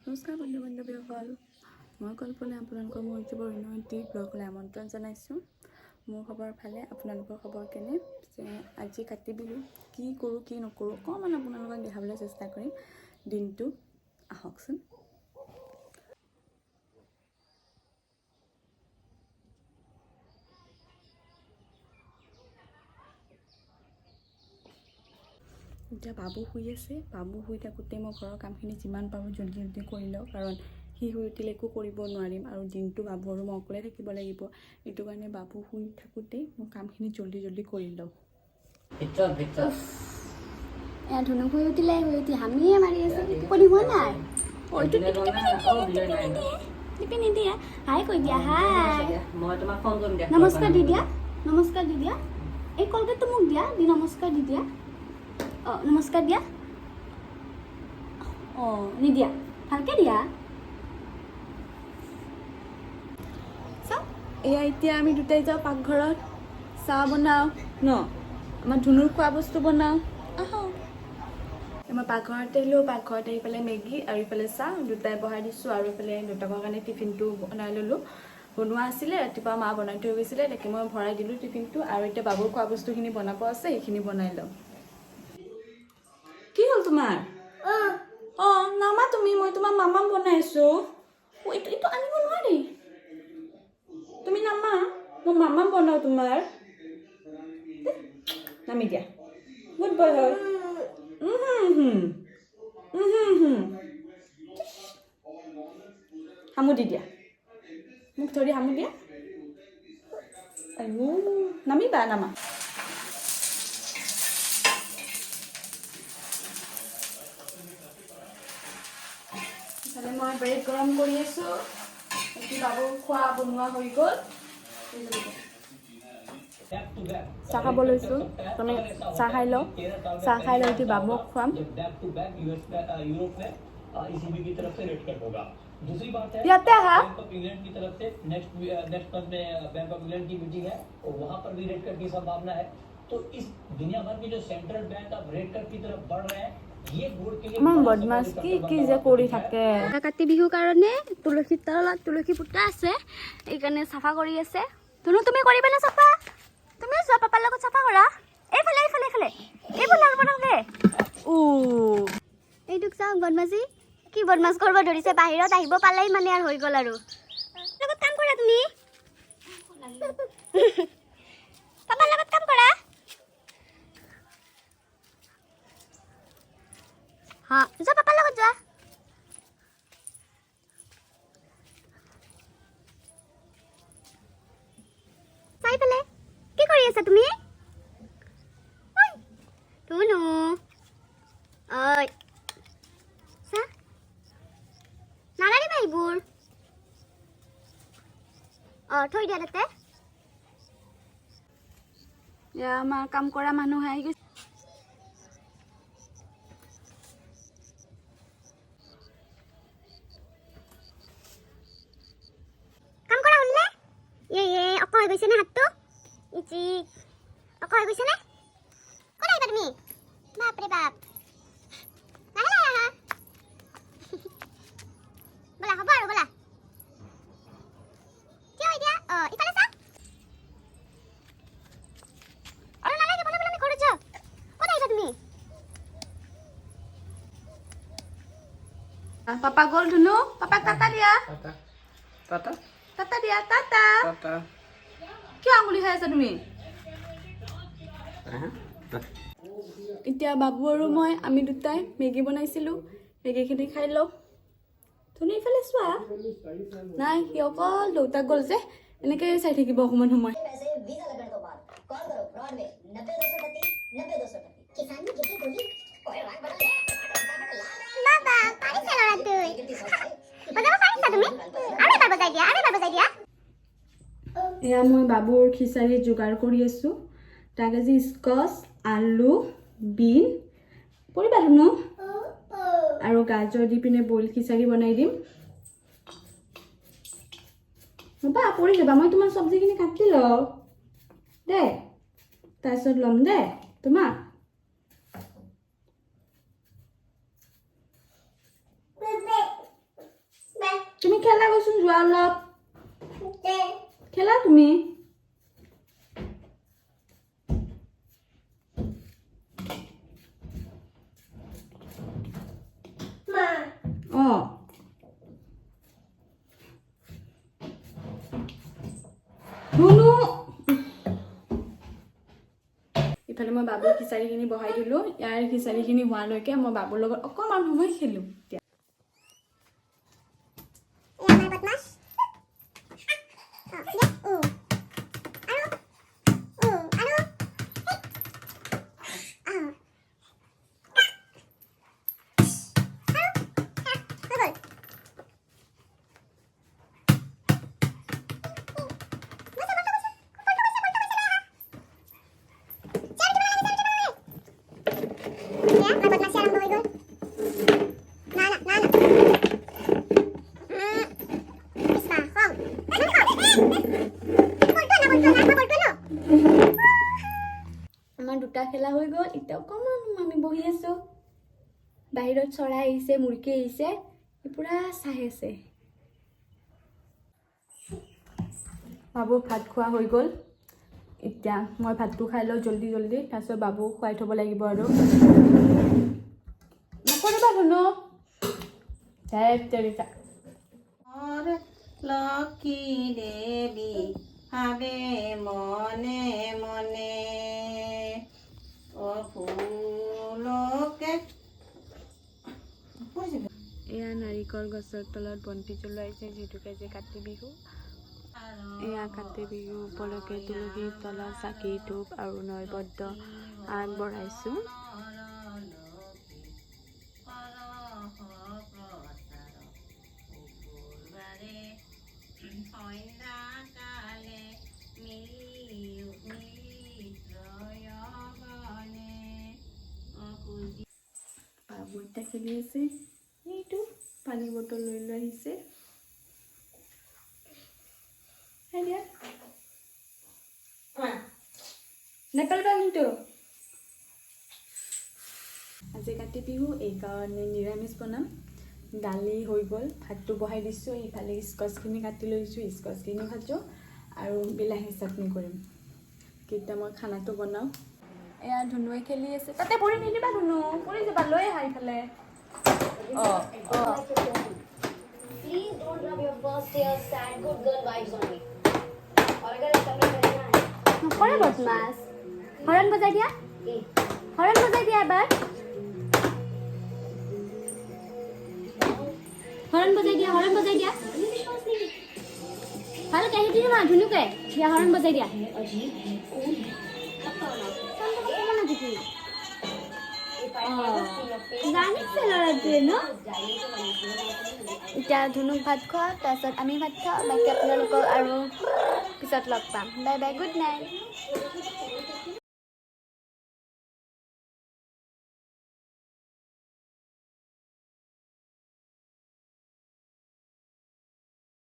নমস্কাৰ বন্ধু বান্ধৱীসকল, মই কল্পনা আপোনালোকৰ মোৰ ইউটিউবৰ উন্নতি ব্লগলৈ আমন্ত্ৰণ জনাইছোঁ। মোৰ খবৰ ভালে, আপোনালোকৰ খবৰ কেনে? আজি কাতি বিহু, কি কৰোঁ কি নকৰোঁ অকণমান আপোনালোকক দেখাবলৈ চেষ্টা কৰিম। দিনটো আহকচোন। এতিয়া বাবু শুই আছে। বাবু শুই থাকোঁতে মই ঘৰৰ কামখিনি যিমান পাৰোঁ জলদি জলদি কৰি লওঁ, কাৰণ সি শুই উঠিলে একো কৰিব নোৱাৰিম আৰু দিনটো বাবু আৰু মই অকলে থাকিব লাগিব। এইটো কাৰণে বাবু শুই থাকোঁতেই মই কামখিনি জলদি জলদি কৰি লওঁ। এয়া ধুনু শুই উঠি হামিয়ে মাৰি আছে। টোপনি হোৱা নাই? টিপি নিদিয়ে। হাই কৈ দিয়া, হাই। মই তোমাক ফোন কৰিম দিয়া। নমস্কাৰ দি দিয়া, নমস্কাৰ দি দিয়া। এই কলগেটটো মোক দিয়া, দি নমস্কাৰ দি দিয়া। অঁ নমস্কাৰ দিয়া। অঁ নিদিয়া, ভালকৈ দিয়া। চাওক, এয়া এতিয়া আমি দুটাই যাওঁ পাকঘৰত, চাহ বনাওঁ ন, আমাৰ ধুনুৰ খোৱা বস্তু বনাওঁ। আহক। মই পাকঘৰতে আহিলোঁ, পাকঘৰত আহি পেলাই মেগী আৰু ইফালে চাহ দুটাই বহাই দিছোঁ আৰু ইফালে দেউতাকৰ কাৰণে টিফিনটো বনাই ল'লোঁ। বনোৱা আছিলে, ৰাতিপুৱা মা বনাই থৈ গৈছিলে, তাকে মই ভৰাই দিলোঁ টিফিনটো আৰু এতিয়া বাবুৰ খোৱা বস্তুখিনি বনাব আছে, সেইখিনি বনাই লওঁ। কি হ'ল তোমাৰ? অঁ নামা তুমি, মই তোমাৰ মামাম বনাইছোঁ। এইটো আনিব নোৱাৰি, তুমি নামা, মই মামাম বনাওঁ তোমাৰ। নামি দিয়া, গুড বয় হয়। হামু দি দিয়া, মোক ধৰি হামু দিয়া। নামিবা, নামা। ইফালে মই ব্ৰেড গৰম কৰি আছোঁ। এতিয়া বাবুৰ খোৱা বনোৱা হৈ গ'ল। চাহ খাব লৈছোঁ, মানে চাহ খাই লওঁ। চাহ খাই লৈ এতিয়া বাবুক খুৱাম। ইয়াতে আহা। ইমান বদমাছ কি কি যে কৰি থাকে। কাতি বিহুৰ কাৰণে তুলসীৰ তলত তুলসী পুতা আছে, এইকাৰণে চাফা কৰি আছে। ধুনু তুমি কৰিবা নে চাফা? তুমিও যোৱা পাপাৰ লগত চাফা কৰা। এইফালে এইফালে এইফালে এইফালে বনাওঁগে। এইটোক চাওক বদমাছি, কি বদমাছ কৰিব ধৰিছে। বাহিৰত আহিব পালেই মানে আৰু হৈ গ'ল আৰু। লগত কাম কৰা তুমি। পাপাৰ লগত কাম কৰা। হা যোৱা পাপাৰ লগত যোৱা। চাই পেলাই কি কৰি আছা তুমি? ধুনু ঐ চা নালাগিবা এইবোৰ। অঁ থৈ দিয়া তাতে। এয়া আমাৰ কাম কৰা মানুহ আহি গৈছে। কাম কৰা হ'লনে? অক হৈ গৈছে নে হাতটো? ইজি অক হৈ গৈছে নে? ক'ত আহিবা তুমি? বাপৰে বাপ, লাহে লাহে আহা। ব'লা হ'ব আৰু ব'লা। কিয় এতিয়া? অঁ ইফালে চা। আৰু নালাগে, ব'লা ব'লা আমি ঘৰত যাওঁ। ক'ত আহিবা তুমি? পাপা গ'ল ধুনু, পাপাক টাটা দিয়া। টাটা টাটা দিয়া, টাটা। টাটা। কিয় আঙুলি খাই আছা তুমি? এতিয়া বাবু আৰু আমি দুটাই মেগী বনাইছিলোঁ, মেগীখিনি খাই লওঁ। ধুনু ইফালে চোৱা। নাই, সি অকল দেউতাক গ'ল যে, এনেকৈ চাই থাকিব অকণমান সময়। এয়া মই বাবুৰ খিচাৰী যোগাৰ কৰি আছোঁ। তাক আজি স্কচ, আলু, বিন পৰিবা ধুনু আৰু গাজৰ দি পিনে বইল খিচাৰী বনাই দিম। ৰ'বা পৰি যাবা, মই তোমাৰ চব্জিখিনি কাটি লওঁ দে, তাৰপিছত ল'ম দে তোমাক। তুমি খেলা গৈছোন যোৱা অলপ খেলা তুমি অঁ ধুনু ইফালে মই বাবুৰ খিচাৰিখিনি বহাই দিলোঁ ইয়াৰ খিচাৰিখিনি হোৱালৈকে মই বাবুৰ লগত অকণমান সময় খেলোঁ এতিয়া আমাৰ দুটা খেলা হৈ গ'ল এতিয়া অকণমান আমি বহি আছোঁ বাহিৰত চৰাই আহিছে মুৰ্গী আহিছে পুৰা চাই আছে বাবুক ভাত খোৱা হৈ গ'ল এতিয়া মই ভাতটো খাই লওঁ জল্দি জল্দি তাৰপিছত বাবুক খুৱাই থ'ব লাগিব আৰু নকৰিবা ধুনু লক্ষী দেৱী ভাবে মনে মনে ফুলকে এয়া নাৰিকল গছৰ তলত বন্তি জ্বলাইছে যিহেতুকে যে কাতি বিহু এয়া কাতি বিহু উপলক্ষে তুলসীৰ তলত চাকি ধূপ আৰু নৈবদ্য আগবঢ়াইছোঁ বাবু এতিয়া খেলি আছে এইটো পানী বটল লৈ লৈ আহিছে নেপেলাবা কিন্তু আজি কাতি বিহু এইকাৰণে নিৰামিষ বনাম দালি হৈ গ'ল ভাতটো বহাই দিছোঁ ইফালে স্কচখিনি কাটি লৈছোঁ স্কচখিনি ভাজোঁ আৰু বিলাহী চাটনি কৰিম কেতিয়া মই খানাটো বনাওঁ এয়া ধুনুৱে খেলি আছে তাতে পৰি নিদিবা ধুনু পৰি যাবা লৈ আহা ইফালে অঁ অঁ Please don't rub your first year sad good girl vibes on me. और अगर ऐसा करना है নকৰে বদমাছ হৰণ বজাই দিয়া এবাৰ হৰণ বজাই দিয়া ভালকে আহি দিওঁ মা ধুনুকে দিয়া হৰণ বজাই দিয়া জানিছে ল'ৰাটোৱে ন এতিয়া ধুনুক ভাত খোৱা তাৰপিছত আমি ভাত খাওঁ বাকী আপোনালোকক আৰু পিছত লগ পাম বাই বাই গুড নাইট